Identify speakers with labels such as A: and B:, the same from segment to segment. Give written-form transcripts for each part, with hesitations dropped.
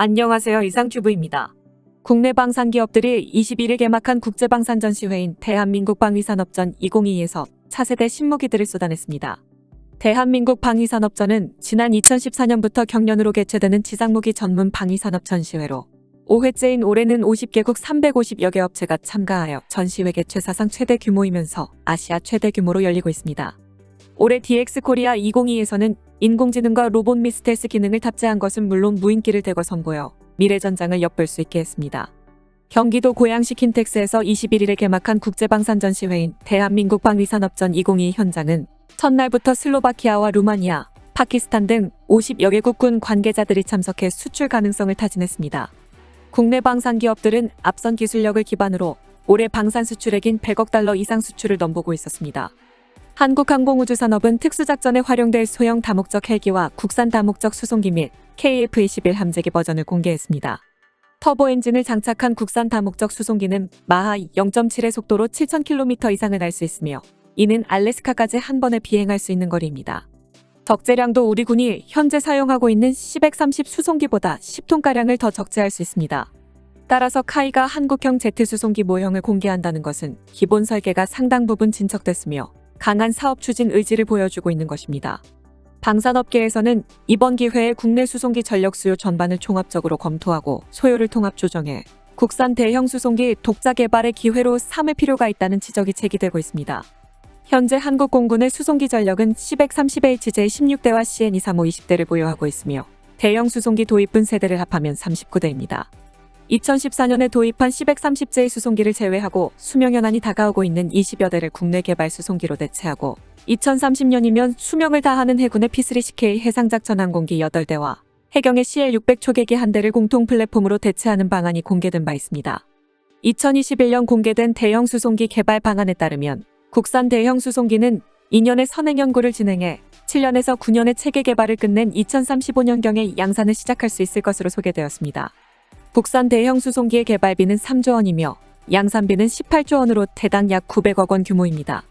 A: 안녕하세요. 이상튜브입니다. 국내 방산 기업들이 21일 개막한 국제방산 전시회인 대한민국 방위산업전 2022에서 차세대 신무기들을 쏟아냈습니다. 대한민국 방위산업전은 지난 2014년부터 경년으로 개최되는 지상무기 전문 방위산업 전시회로 5회째인 올해는 50개국 350여 개 업체가 참가하여 전시회 개최 사상 최대 규모이면서 아시아 최대 규모로 열리고 있습니다. 올해 DX 코리아 2022에서는 인공지능과 로봇 및 스텔스 기능을 탑재한 것은 물론 무인기를 대거 선보여 미래 전장을 엿볼 수 있게 했습니다. 경기도 고양시 킨텍스에서 21일에 개막한 국제방산 전시회인 대한민국 방위산업전 2022 현장은 첫날부터 슬로바키아와 루마니아, 파키스탄 등 50여 개국군 관계자들이 참석해 수출 가능성을 타진했습니다. 국내 방산 기업들은 앞선 기술력을 기반으로 올해 방산 수출액인 100억 달러 이상 수출을 넘보고 있었습니다. 한국항공우주산업은 특수작전에 활용될 소형 다목적 헬기와 국산 다목적 수송기 및 KF-21 함재기 버전을 공개했습니다. 터보 엔진을 장착한 국산 다목적 수송기는 마하 0.7의 속도로 7,000km 이상을 날 수 있으며 이는 알래스카까지 한 번에 비행할 수 있는 거리입니다. 적재량도 우리 군이 현재 사용하고 있는 C-130 수송기보다 10톤가량을 더 적재할 수 있습니다. 따라서 카이가 한국형 제트 수송기 모형을 공개한다는 것은 기본 설계가 상당 부분 진척됐으며 강한 사업 추진 의지를 보여주고 있는 것입니다. 방산업계에서는 이번 기회에 국내 수송기 전력 수요 전반을 종합적으로 검토하고 소요를 통합 조정해 국산 대형 수송기 독자 개발의 기회로 삼을 필요가 있다는 지적이 제기되고 있습니다. 현재 한국 공군의 수송기 전력은 C-130H 제16대와 CN-235 20대를 보유하고 있으며 대형 수송기 도입분 세대를 합하면 39대입니다. 2014년에 도입한 C-130J 수송기를 제외하고 수명 연한이 다가오고 있는 20여 대를 국내 개발 수송기로 대체하고 2030년이면 수명을 다하는 해군의 P-3CK 해상작전 항공기 8대와 해경의 CL-600 초계기 1대를 공통 플랫폼으로 대체하는 방안이 공개된 바 있습니다. 2021년 공개된 대형 수송기 개발 방안에 따르면 국산 대형 수송기는 2년의 선행 연구를 진행해 7년에서 9년의 체계 개발을 끝낸 2035년경에 양산을 시작할 수 있을 것으로 소개되었습니다. 국산 대형 수송기의 개발비는 3조 원이며 양산비는 18조 원으로 대당 약 900억 원 규모입니다.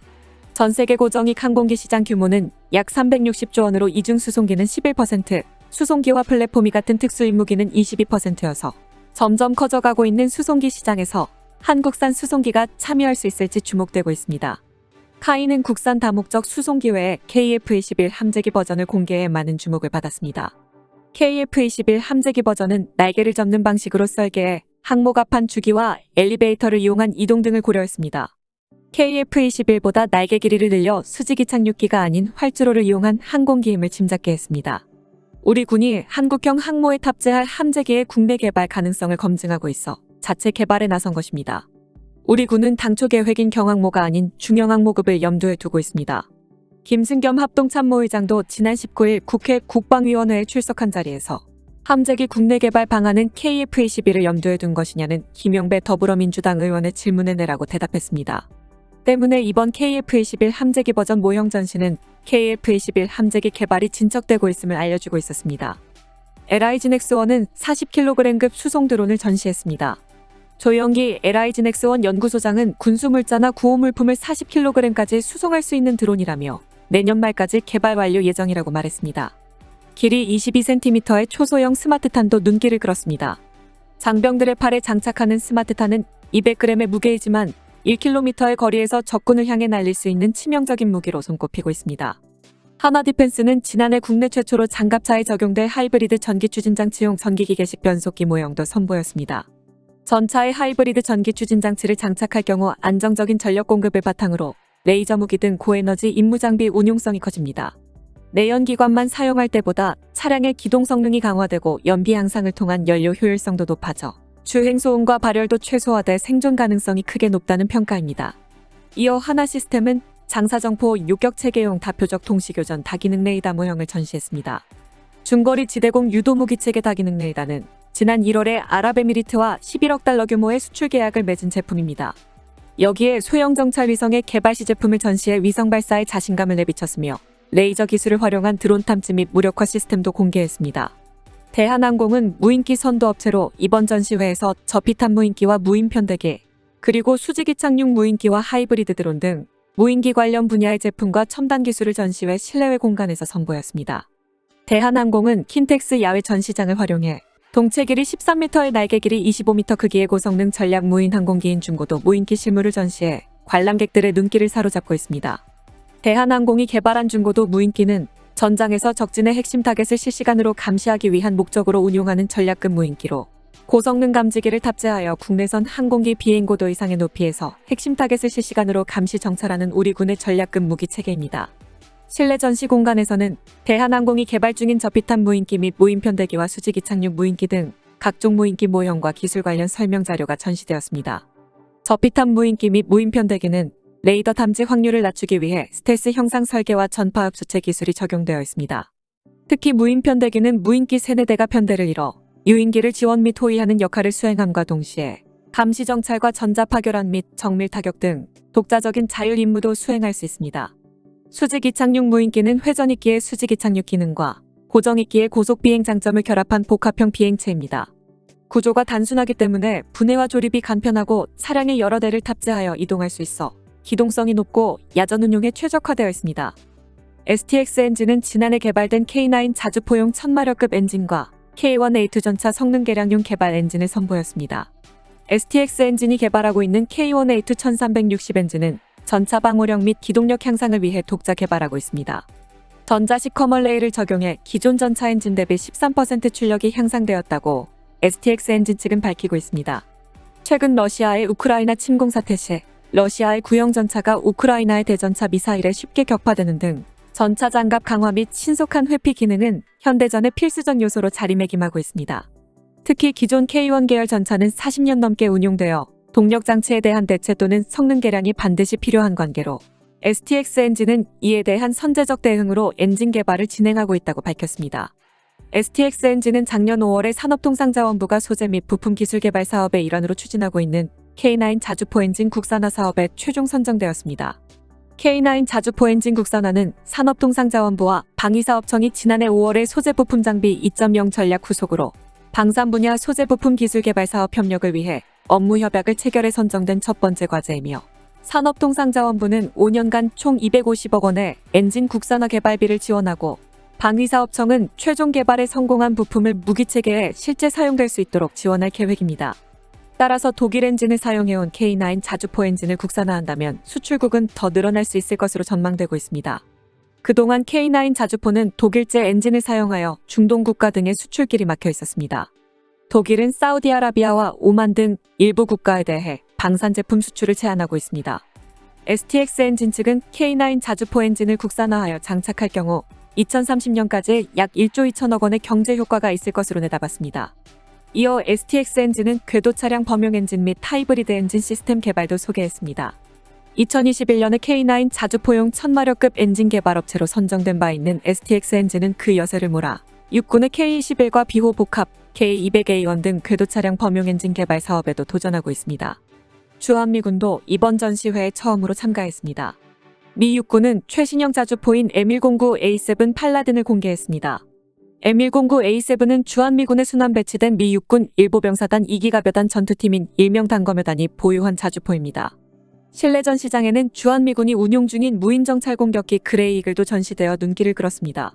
A: 전 세계 고정익 항공기 시장 규모는 약 360조 원으로 이중 수송기는 11%, 수송기와 플랫폼이 같은 특수임무기는 22%여서 점점 커져가고 있는 수송기 시장에서 한국산 수송기가 참여할 수 있을지 주목되고 있습니다. 카이는 국산 다목적 수송기 외에 KF-21 함재기 버전을 공개해 많은 주목을 받았습니다. KF-21 함재기 버전은 날개를 접는 방식으로 설계해 항모갑판 주기와 엘리베이터를 이용한 이동 등을 고려했습니다. KF-21보다 날개 길이를 늘려 수직이 착륙기가 아닌 활주로를 이용한 항공기임을 짐작케 했습니다. 우리 군이 한국형 항모에 탑재할 함재기의 국내 개발 가능성을 검증하고 있어 자체 개발에 나선 것입니다. 우리 군은 당초 계획인 경항모가 아닌 중형항모급을 염두에 두고 있습니다. 김승겸 합동참모의장도 지난 19일 국회 국방위원회에 출석한 자리에서 함재기 국내 개발 방안은 KF-21을 염두에 둔 것이냐는 김용배 더불어민주당 의원의 질문에 내라고 대답했습니다. 때문에 이번 KF-21 함재기 버전 모형 전시는 KF-21 함재기 개발이 진척되고 있음을 알려주고 있었습니다. LIGNX1은 40kg급 수송 드론을 전시했습니다. 조영기 LIGNX1 연구소장은 군수물자나 구호물품을 40kg까지 수송할 수 있는 드론이라며 내년 말까지 개발 완료 예정이라고 말했습니다. 길이 22cm의 초소형 스마트탄도 눈길을 끌었습니다. 장병들의 팔에 장착하는 스마트탄은 200g의 무게이지만 1km의 거리에서 적군을 향해 날릴 수 있는 치명적인 무기로 손꼽히고 있습니다. 하나디펜스는 지난해 국내 최초로 장갑차에 적용될 하이브리드 전기 추진장치용 전기기계식 변속기 모형도 선보였습니다. 전차에 하이브리드 전기 추진장치를 장착할 경우 안정적인 전력 공급을 바탕으로 레이저 무기 등 고에너지 임무장비 운용성이 커집니다. 내연기관만 사용할 때보다 차량의 기동 성능이 강화되고 연비 향상을 통한 연료 효율성도 높아져 주행 소음과 발열도 최소화돼 생존 가능성이 크게 높다는 평가입니다. 이어 하나시스템은 장사정포 요격체계용 다표적 동시교전 다기능 레이더 모형을 전시했습니다. 중거리 지대공 유도무기체계 다기능 레이더는 지난 1월에 아랍에미리트와 11억 달러 규모의 수출 계약을 맺은 제품입니다. 여기에 소형 정찰 위성의 개발 시제품을 전시해 위성 발사에 자신감을 내비쳤으며 레이저 기술을 활용한 드론 탐지 및 무력화 시스템도 공개했습니다. 대한항공은 무인기 선도업체로 이번 전시회에서 저피탄 무인기와 무인 편대기, 그리고 수직이 착륙 무인기와 하이브리드 드론 등 무인기 관련 분야의 제품과 첨단 기술을 전시회 실내외 공간에서 선보였습니다. 대한항공은 킨텍스 야외 전시장을 활용해 동체 길이 13m의 날개 길이 25m 크기의 고성능 전략 무인 항공기인 중고도 무인기 실물을 전시해 관람객들의 눈길을 사로잡고 있습니다. 대한항공이 개발한 중고도 무인기는 전장에서 적진의 핵심 타겟을 실시간으로 감시하기 위한 목적으로 운용하는 전략급 무인기로 고성능 감지기를 탑재하여 국내선 항공기 비행고도 이상의 높이에서 핵심 타겟을 실시간으로 감시 정찰하는 우리 군의 전략급 무기 체계입니다. 실내 전시 공간에서는 대한항공이 개발 중인 저피탄 무인기 및 무인편대기와 수직 이착륙 무인기 등 각종 무인기 모형과 기술 관련 설명 자료가 전시되었습니다. 저피탄 무인기 및 무인편대기는 레이더 탐지 확률을 낮추기 위해 스텔스 형상 설계와 전파 흡수체 기술이 적용되어 있습니다. 특히 무인편대기는 무인기 3, 4대가 편대를 이뤄 유인기를 지원 및 호위하는 역할을 수행함과 동시에 감시 정찰과 전자 파교란 및 정밀 타격 등 독자적인 자율 임무도 수행할 수 있습니다. 수직 이착륙 무인기는 회전 이끼의 수직 이착륙 기능과 고정 이끼의 고속 비행 장점을 결합한 복합형 비행체입니다. 구조가 단순하기 때문에 분해와 조립이 간편하고 차량에 여러 대를 탑재하여 이동할 수 있어 기동성이 높고 야전 운용에 최적화되어 있습니다. STX 엔진은 지난해 개발된 K9 자주포용 1000마력급 엔진과 K1A2 전차 성능 개량용 개발 엔진을 선보였습니다. STX 엔진이 개발하고 있는 K1A2 1360 엔진은 전차 방호력 및 기동력 향상을 위해 독자 개발하고 있습니다. 전자식 커멀레이를 적용해 기존 전차 엔진 대비 13% 출력이 향상되었다고 STX 엔진 측은 밝히고 있습니다. 최근 러시아의 우크라이나 침공 사태 시 러시아의 구형 전차가 우크라이나의 대전차 미사일에 쉽게 격파되는 등 전차 장갑 강화 및 신속한 회피 기능은 현대전의 필수적 요소로 자리매김하고 있습니다. 특히 기존 K1 계열 전차는 40년 넘게 운용되어 동력 장치에 대한 대체 또는 성능 개량이 반드시 필요한 관계로 STX 엔진은 이에 대한 선제적 대응으로 엔진 개발을 진행하고 있다고 밝혔습니다. STX 엔진은 작년 5월에 산업통상자원부가 소재 및 부품 기술 개발 사업의 일환으로 추진하고 있는 K9 자주포 엔진 국산화 사업에 최종 선정되었습니다. K9 자주포 엔진 국산화는 산업통상자원부와 방위사업청이 지난해 5월에 소재 부품 장비 2.0 전략 후속으로 방산 분야 소재 부품 기술 개발 사업 협력을 위해 업무 협약을 체결해 선정된 첫 번째 과제이며 산업통상자원부는 5년간 총 250억 원의 엔진 국산화 개발비를 지원하고 방위사업청은 최종 개발에 성공한 부품을 무기체계에 실제 사용될 수 있도록 지원할 계획입니다. 따라서 독일 엔진을 사용해온 K9 자주포 엔진을 국산화한다면 수출국은 더 늘어날 수 있을 것으로 전망되고 있습니다. 그동안 K9 자주포는 독일제 엔진을 사용하여 중동 국가 등의 수출길이 막혀 있었습니다. 독일은 사우디아라비아와 오만 등 일부 국가에 대해 방산 제품 수출을 제한하고 있습니다. STX 엔진 측은 K9 자주포 엔진을 국산화하여 장착할 경우 2030년까지 약 1조 2천억 원의 경제 효과가 있을 것으로 내다봤습니다. 이어 STX 엔진은 궤도 차량 범용 엔진 및 하이브리드 엔진 시스템 개발도 소개했습니다. 2021년에 K9 자주포용 1000마력급 엔진 개발업체로 선정된 바 있는 STX 엔진은 그 여세를 몰아 육군의 K21과 비호 복합, K200A1 등 궤도 차량 범용 엔진 개발 사업에도 도전하고 있습니다. 주한미군도 이번 전시회에 처음으로 참가했습니다. 미 육군은 최신형 자주포인 M109A7 팔라딘을 공개했습니다. M109A7은 주한미군에 순환 배치된 미 육군 일보병사단 2기가벼단 전투팀인 일명단검여단이 보유한 자주포입니다. 실내 전시장에는 주한미군이 운용 중인 무인정찰 공격기 그레이 이글도 전시되어 눈길을 끌었습니다.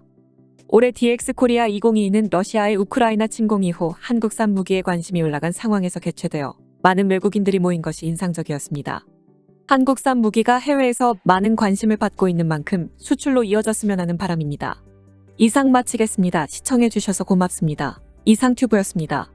A: 올해 DX 코리아 2022는 러시아의 우크라이나 침공 이후 한국산 무기에 관심이 올라간 상황에서 개최되어 많은 외국인들이 모인 것이 인상적이었습니다. 한국산 무기가 해외에서 많은 관심을 받고 있는 만큼 수출로 이어졌으면 하는 바람입니다. 이상 마치겠습니다. 시청해주셔서 고맙습니다. 이상튜브였습니다.